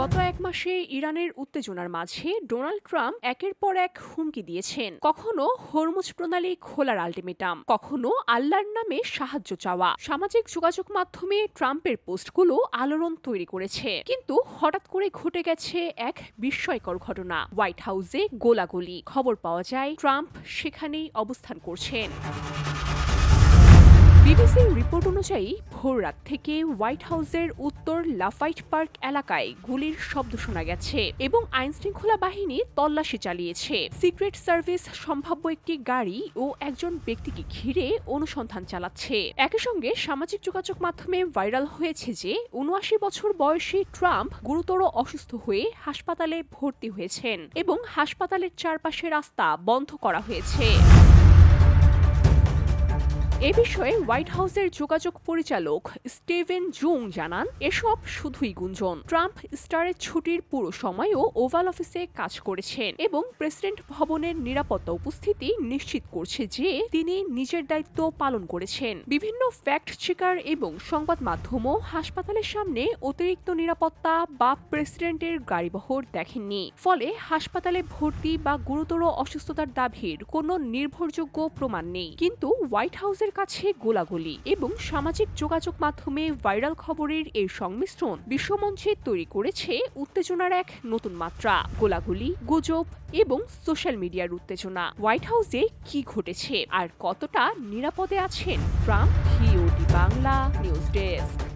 গত এক মাসে ইরানের উত্তেজনার মাঝে ডোনাল্ড ট্রাম্প একের পর এক হুমকি দিয়েছেন। কখনো হরমুজ প্রণালী খোলার আলটিমেটাম, কখনো আল্লাহর নামে সাহায্য চাওয়া। সামাজিক যোগাযোগ মাধ্যমে ট্রাম্পের পোস্টগুলো আলোড়ন তৈরি করেছে, কিন্তু হঠাৎ করে ঘটে গেছে এক বিস্ময়কর ঘটনা। হোয়াইট হাউসে গোলাগুলি। খবর পাওয়া যায় ট্রাম্প সেখানেই অবস্থান করছেন। বিবিসির রিপোর্ট অনুযায়ী ভোর রাত থেকে হোয়াইট হাউসের উত্তর লাফাইট পার্ক এলাকায় গুলির শব্দ শোনা গেছে এবং আইনশৃঙ্খলা বাহিনী তল্লাশি চালিয়েছে। সিক্রেট সার্ভিস সম্ভাব্য একটি গাড়ি ও একজন ব্যক্তিকে ঘিরে অনুসন্ধান চালাচ্ছে। একই সঙ্গে সামাজিক যোগাযোগ মাধ্যমে ভাইরাল হয়েছে যে ৭৯ বছর বয়সী ট্রাম্প গুরুতর অসুস্থ হয়ে হাসপাতালে ভর্তি হয়েছেন এবং হাসপাতালের চারপাশে রাস্তা বন্ধ করা হয়েছে। এ বিষয়ে হোয়াইট হাউসের যোগাযোগ পরিচালক স্টিভেন জুং জানান, এসব শুধুই গুঞ্জন। ট্রাম্প স্টারের ছুটির পুরো সময়ও ওভাল অফিসে কাজ করেছেন এবং প্রেসিডেন্ট ভবনের নিরাপত্তা উপস্থিতি নিশ্চিত করছে যে তিনি নিজের দায়িত্ব পালন করেছেন। বিভিন্ন ফ্যাক্ট চেকার এবং সংবাদ মাধ্যমও হাসপাতালের সামনে অতিরিক্ত নিরাপত্তা বা প্রেসিডেন্টের গাড়িবহর দেখেননি। ফলে হাসপাতালে ভর্তি বা গুরুতর অসুস্থতার দাবির কোনো নির্ভরযোগ্য প্রমাণ নেই। কিন্তু হোয়াইট হাউসের কাছে গোলাগুলি এবং সামাজিক যোগাযোগ মাধ্যমে ভাইরাল খবরের এই সংমিশ্রণ বিশ্বমঞ্চে তৈরি করেছে উত্তেজনার এক নতুন মাত্রা। গোলাগুলি, গুজব এবং সোশ্যাল মিডিয়ার উত্তেজনা। হোয়াইট হাউসে কি ঘটেছে আর কতটা নিরাপদে আছেন Trump? VOD Bangla news desk.